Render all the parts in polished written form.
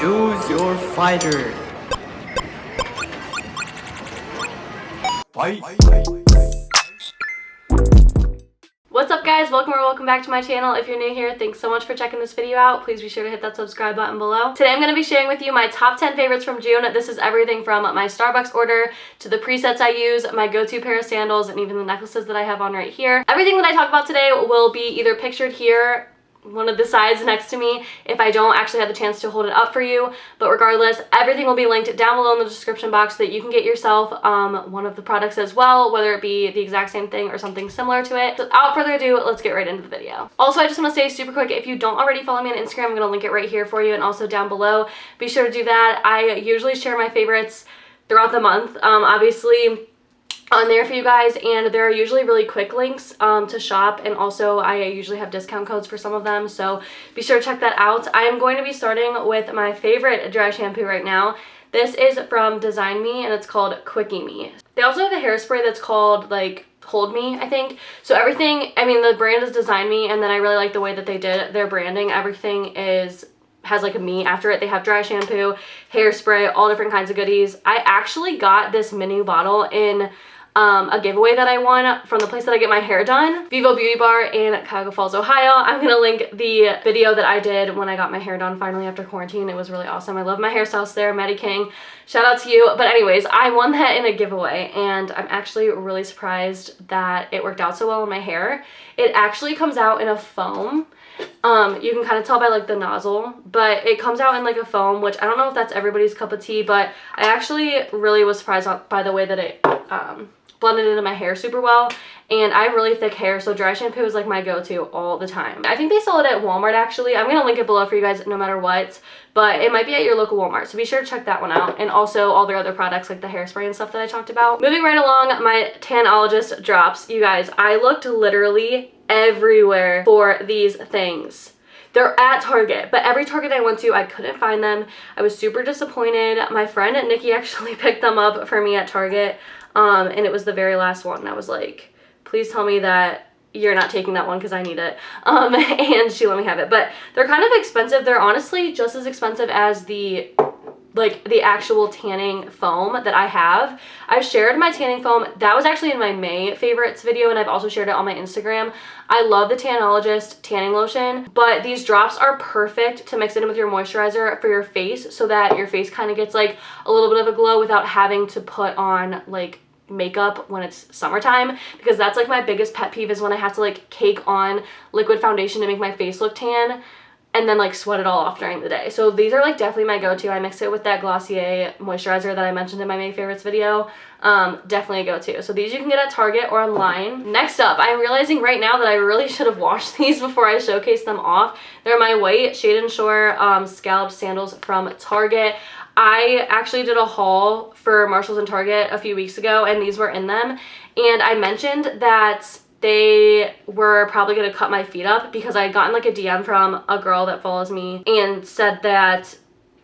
Choose your fighter. Fight. What's up guys, welcome back to my channel. If you're new here, thanks so much for checking this video out. Please be sure to hit that subscribe button below. Today I'm going to be sharing with you my top 10 favorites from June. This is everything from my Starbucks order to the presets I use, my go-to pair of sandals, and even the necklaces that I have on right here. Everything that I talk about today will be either pictured here, one of the sides next to me, if I don't actually have the chance to hold it up for you. But regardless, everything will be linked down below in the description box so that you can get yourself one of the products as well, whether it be the exact same thing or something similar to it. So without further ado, let's get right into the video. Also, I just want to say super quick, if you don't already follow me on Instagram, I'm going to link it right here for you and also down below. Be sure to do that. I usually share my favorites throughout the month, obviously on there for you guys, and there are usually really quick links to shop, and also I usually have discount codes for some of them, so be sure to check that out. I am going to be starting with my favorite dry shampoo right now. This is from Design Me and it's called Quickie Me. They also have a hairspray that's called like Hold Me, I think. So everything, I mean, the brand is Design Me, and then I really like the way that they did their branding. Everything has like a me after it. They have dry shampoo, hairspray, all different kinds of goodies. I actually got this mini bottle in a giveaway that I won from the place that I get my hair done, Vivo Beauty Bar in Cuyahoga Falls, Ohio. I'm gonna link the video that I did when I got my hair done finally after quarantine. It was really awesome. I love my hairstylist there, Maddie King. Shout out to you. But anyways, I won that in a giveaway, and I'm actually really surprised that it worked out so well in my hair. It actually comes out in a foam. You can kind of tell by like the nozzle, but it comes out in like a foam, which I don't know if that's everybody's cup of tea, but I actually really was surprised by the way that it blended into my hair super well. And I have really thick hair, so dry shampoo is like my go-to all the time. I think they sell it at Walmart actually. I'm gonna link it below for you guys no matter what, but it might be at your local Walmart, so be sure to check that one out, and also all their other products like the hairspray and stuff that I talked about. Moving right along, my Tanologist drops. You guys, I looked literally everywhere for these things. They're at Target, but every Target I went to, I couldn't find them. I was super disappointed. My friend Nikki actually picked them up for me at Target, and it was the very last one. And I was like, please tell me that you're not taking that one because I need it. And she let me have it. But they're kind of expensive. They're honestly just as expensive as the actual tanning foam that I have. I've shared my tanning foam. That was actually in my May favorites video, and I've also shared it on my Instagram. I love the Tanologist tanning lotion, but these drops are perfect to mix in with your moisturizer for your face so that your face kind of gets like a little bit of a glow without having to put on like makeup when it's summertime, because that's like my biggest pet peeve is when I have to like cake on liquid foundation to make my face look tan and then like sweat it all off during the day. So these are like definitely my go-to. I mix it with that Glossier moisturizer that I mentioned in my May favorites video. Definitely a go-to. So these you can get at Target or online. Next up, I'm realizing right now that I really should have washed these before I showcase them off. They're my white Shade & Shore scalloped sandals from Target. I actually did a haul for Marshalls and Target a few weeks ago, and these were in them. And I mentioned that they were probably going to cut my feet up because I had gotten like a DM from a girl that follows me and said that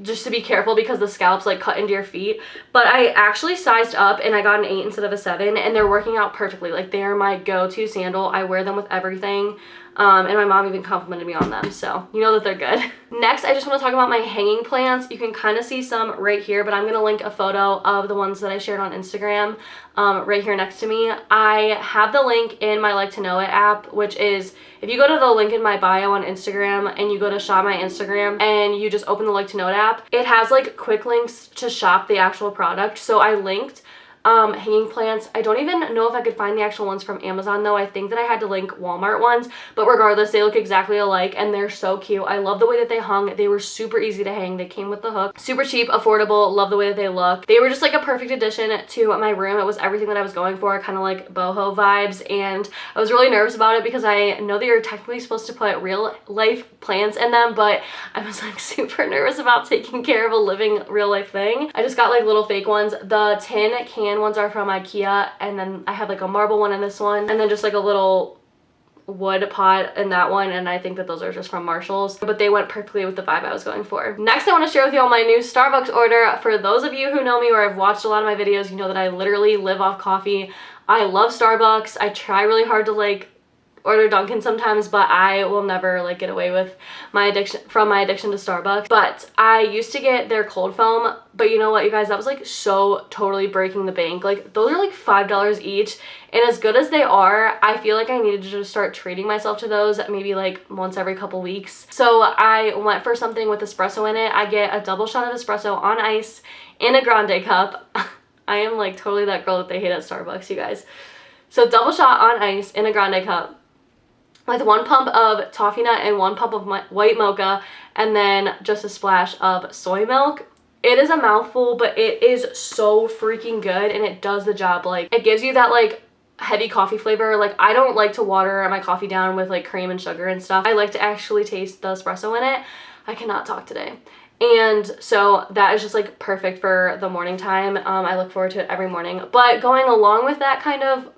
just to be careful because the scallops like cut into your feet. But I actually sized up and I got an 8 instead of a 7, and they're working out perfectly. Like, they are my go-to sandal. I wear them with everything. And my mom even complimented me on them, so you know that they're good. Next, I just want to talk about my hanging plants. You can kind of see some right here, but I'm going to link a photo of the ones that I shared on Instagram right here next to me. I have the link in my Like to Know It app, which is, if you go to the link in my bio on Instagram and you go to shop my Instagram and you just open the Like to Know It app, it has like quick links to shop the actual product. So I linked hanging plants. I don't even know if I could find the actual ones from Amazon though. I think that I had to link Walmart ones, but regardless, they look exactly alike and they're so cute. I love the way that they hung. They were super easy to hang. They came with the hook. Super cheap, affordable. Love the way that they look. They were just like a perfect addition to my room. It was everything that I was going for, kind of like boho vibes, and I was really nervous about it because I know that you're technically supposed to put real life plants in them, but I was like super nervous about taking care of a living real life thing. I just got like little fake ones. The tin can ones are from IKEA, and then I have like a marble one in this one, and then just like a little wood pot in that one, and I think that those are just from Marshalls, but they went perfectly with the vibe I was going for. Next, I want to share with you all my new Starbucks order. For those of you who know me or have watched a lot of my videos, you know that I literally live off coffee. I love Starbucks. I try really hard to like order Dunkin' sometimes, but I will never like get away with my addiction to Starbucks. But I used to get their cold foam, but you know what, you guys, that was like so totally breaking the bank. Like those are like $5 each, and as good as they are, I feel like I needed to just start treating myself to those maybe like once every couple weeks. So I went for something with espresso in it. I get a double shot of espresso on ice in a grande cup. I am like totally that girl that they hate at Starbucks, you guys. So double shot on ice in a grande cup with 1 pump of toffee nut and 1 pump of white mocha, and then just a splash of soy milk. It is a mouthful, but it is so freaking good, and it does the job. Like, it gives you that like heavy coffee flavor. Like, I don't like to water my coffee down with like cream and sugar and stuff. I like to actually taste the espresso in it. I cannot talk today. And so that is just like perfect for the morning time. I look forward to it every morning. But going along with that,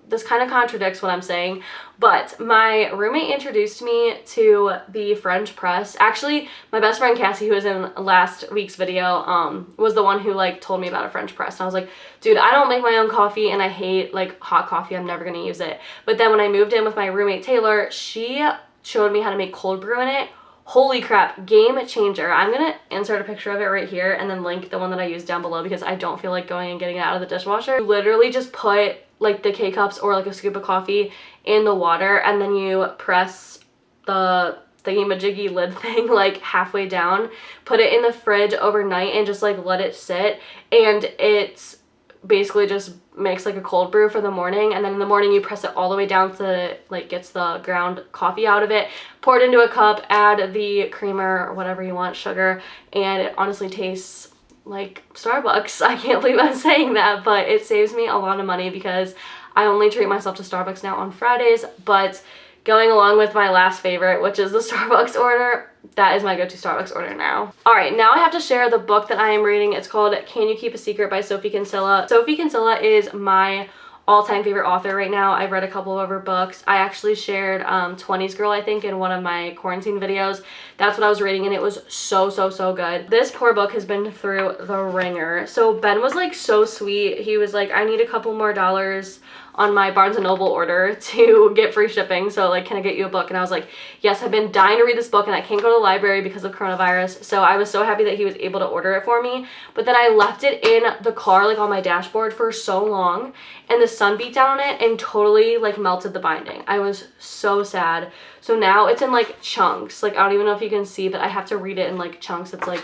this kind of contradicts what I'm saying, but my roommate introduced me to the French press. Actually, my best friend Cassie, who was in last week's video, was the one who like told me about a French press. And I was like, dude, I don't make my own coffee and I hate like hot coffee. I'm never gonna use it. But then when I moved in with my roommate Taylor, she showed me how to make cold brew in it. Holy crap, game changer. I'm gonna insert a picture of it right here and then link the one that I used down below because I don't feel like going and getting it out of the dishwasher. You literally just put like the K-cups or like a scoop of coffee in the water, and then you press the thingy-majiggy lid thing like halfway down, put it in the fridge overnight and just like let it sit, and it's basically just makes like a cold brew for the morning. And then in the morning you press it all the way down to like gets the ground coffee out of it, pour it into a cup, add the creamer or whatever you want, sugar, and it honestly tastes like Starbucks. I can't believe I'm saying that, but it saves me a lot of money because I only treat myself to Starbucks now on Fridays. But going along with my last favorite, which is the Starbucks order, that is my go-to Starbucks order now. All right, now I have to share the book that I am reading. It's called Can You Keep a Secret by Sophie Kinsella. Sophie Kinsella is my all-time favorite author right now. I've read a couple of her books. I actually shared 20s Girl, I think, in one of my quarantine videos. That's what I was reading, and it was so good. This poor book has been through the ringer. So Ben was like so sweet. He was like, I need a couple more dollars on my Barnes & Noble order to get free shipping, so like, can I get you a book? And I was like, yes, I've been dying to read this book and I can't go to the library because of coronavirus. So I was so happy that he was able to order it for me. But then I left it in the car, like on my dashboard for so long, and the sun beat down on it and totally like melted the binding. I was so sad. So now it's in like chunks. Like, I don't even know if you can see, but I have to read it in like chunks. It's like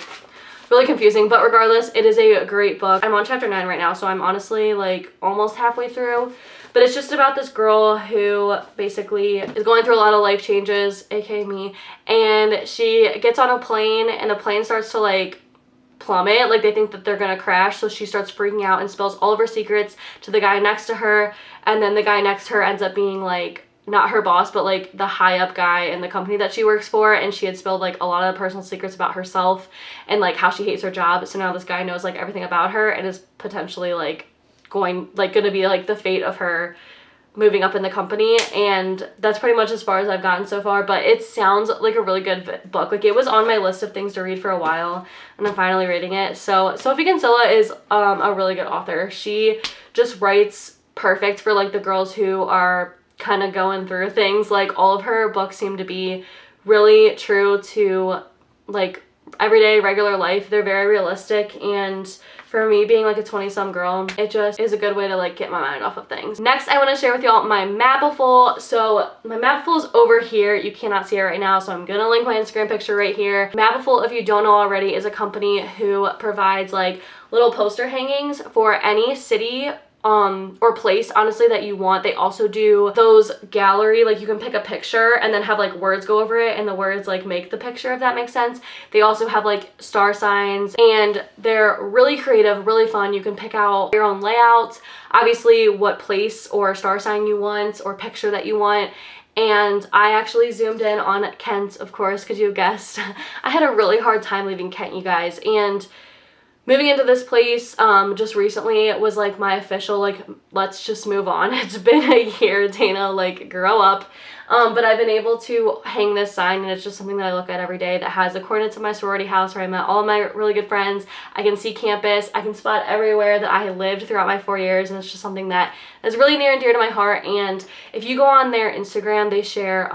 really confusing, but regardless, it is a great book. I'm on chapter 9 right now, so I'm honestly like almost halfway through. But it's just about this girl who basically is going through a lot of life changes, aka me, and she gets on a plane and the plane starts to like plummet. Like, they think that they're gonna crash, so she starts freaking out and spills all of her secrets to the guy next to her, and then the guy next to her ends up being like not her boss, but like the high up guy in the company that she works for, and she had spilled like a lot of personal secrets about herself and like how she hates her job. So now this guy knows like everything about her and is potentially like gonna be like the fate of her moving up in the company. And that's pretty much as far as I've gotten so far, but it sounds like a really good book. Like, it was on my list of things to read for a while, and I'm finally reading it. So Sophie Kinsella is a really good author. She just writes perfect for like the girls who are kind of going through things. Like, all of her books seem to be really true to like everyday regular life. They're very realistic, and for me, being like a 20-some girl, it just is a good way to like get my mind off of things. Next, I want to share with y'all my Mapiful. So my Mapiful is over here. You cannot see it right now, so I'm gonna link my Instagram picture right here. Mapiful, if you don't know already, is a company who provides like little poster hangings for any city or place, honestly, that you want. They also do those gallery, like you can pick a picture and then have like words go over it, and the words like make the picture, if that makes sense. They also have like star signs, and they're really creative, really fun. You can pick out your own layout, obviously what place or star sign you want or picture that you want. And I actually zoomed in on Kent, of course, because you guessed. I had a really hard time leaving Kent, you guys, and moving into this place just recently was like my official like let's just move on. It's been a year, Dana, like grow up. But I've been able to hang this sign, and it's just something that I look at every day that has the coordinates of my sorority house where I met all of my really good friends. I can see campus, I can spot everywhere that I lived throughout my 4 years, and it's just something that is really near and dear to my heart. And if you go on their Instagram, they share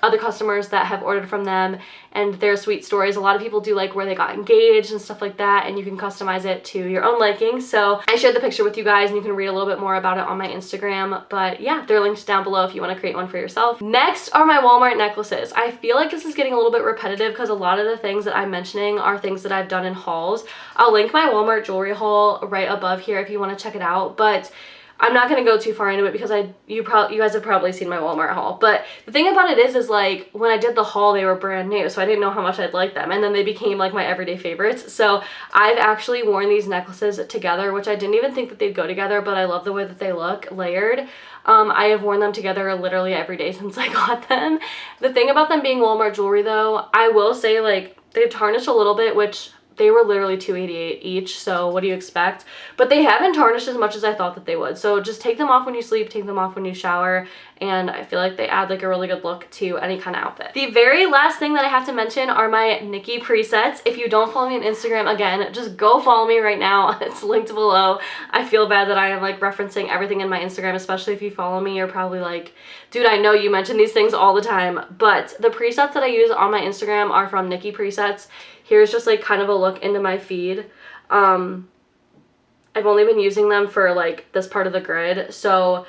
other customers that have ordered from them and their sweet stories. A lot of people do like where they got engaged and stuff like that, and you can customize it to your own liking. So I shared the picture with you guys, and you can read a little bit more about it on my Instagram. But yeah, they're linked down below if you want to create one for yourself. Next are my Walmart necklaces. I feel like this is getting a little bit repetitive because a lot of the things that I'm mentioning are things that I've done in hauls. I'll link my Walmart jewelry haul right above here if you want to check it out, but I'm not going to go too far into it because you guys have probably seen my Walmart haul. But the thing about it is like when I did the haul, they were brand new, so I didn't know how much I'd like them, and then they became like my everyday favorites. So I've actually worn these necklaces together, which I didn't even think that they'd go together, but I love the way that they look layered. I have worn them together literally every day since I got them. The thing about them being Walmart jewelry though, I will say like they tarnished a little bit, which they were literally $2.88 each, so what do you expect? But they haven't tarnished as much as I thought that they would. So just take them off when you sleep, take them off when you shower, and I feel like they add like a really good look to any kind of outfit. The very last thing that I have to mention are my Nikki presets. If you don't follow me on Instagram, again, just go follow me right now. It's linked below. I feel bad that I am like referencing everything in my Instagram, especially if you follow me, you're probably like, dude, I know you mention these things all the time. But the presets that I use on my Instagram are from Nikki presets. Here's just like kind of a look into my feed. I've only been using them for like this part of the grid. So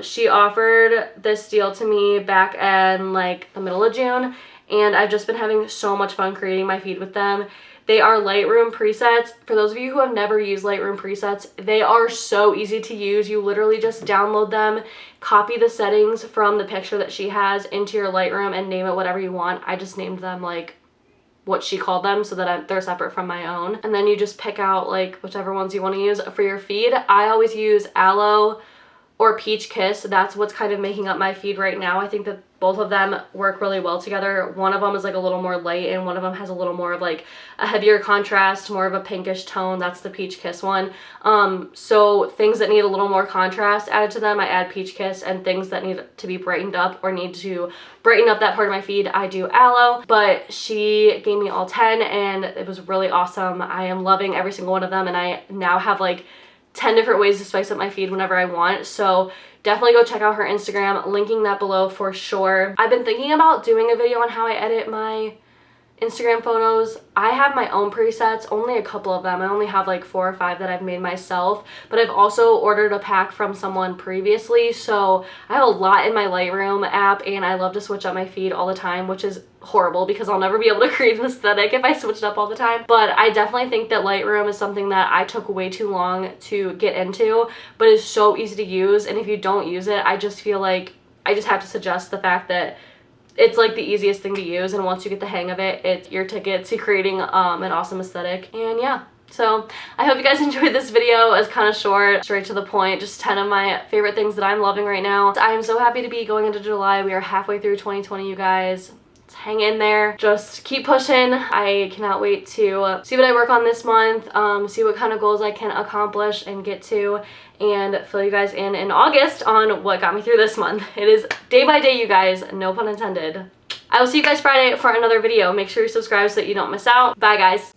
she offered this deal to me back in like the middle of June, and I've just been having so much fun creating my feed with them. They are Lightroom presets. For those of you who have never used Lightroom presets, they are so easy to use. You literally just download them, copy the settings from the picture that she has into your Lightroom, and name it whatever you want. I just named them like what she called them so that they're separate from my own. And then you just pick out like whichever ones you want to use for your feed. I always use Aloe or Peach Kiss. That's what's kind of making up my feed right now. I think that both of them work really well together. One of them is like a little more light, and one of them has a little more of like a heavier contrast, more of a pinkish tone. That's the Peach Kiss one. So things that need a little more contrast added to them, I add Peach Kiss, and things that need to be brightened up or need to brighten up that part of my feed, I do Aloe. But she gave me all 10, and it was really awesome. I am loving every single one of them, and I now have like 10 different ways to spice up my feed whenever I want. So definitely go check out her Instagram, linking that below for sure. I've been thinking about doing a video on how I edit my Instagram photos. I have my own presets, only a couple of them. I only have like 4 or 5 that I've made myself, but I've also ordered a pack from someone previously, so I have a lot in my Lightroom app, and I love to switch up my feed all the time, which is horrible because I'll never be able to create an aesthetic if I switch it up all the time. But I definitely think that Lightroom is something that I took way too long to get into, but is so easy to use, and if you don't use it, I just feel like I just have to suggest the fact that it's like the easiest thing to use, and once you get the hang of it, it's your ticket to creating an awesome aesthetic. And yeah, so I hope you guys enjoyed this video. It's kind of short, straight to the point, just 10 of my favorite things that I'm loving right now. I am so happy to be going into July. We are halfway through 2020, you guys. Hang in there, just keep pushing. I cannot wait to see what I work on this month, see what kind of goals I can accomplish and get to, and fill you guys in August on what got me through this month. It is day by day, you guys, no pun intended. I will see you guys Friday for another video. Make sure you subscribe so that you don't miss out. Bye, guys.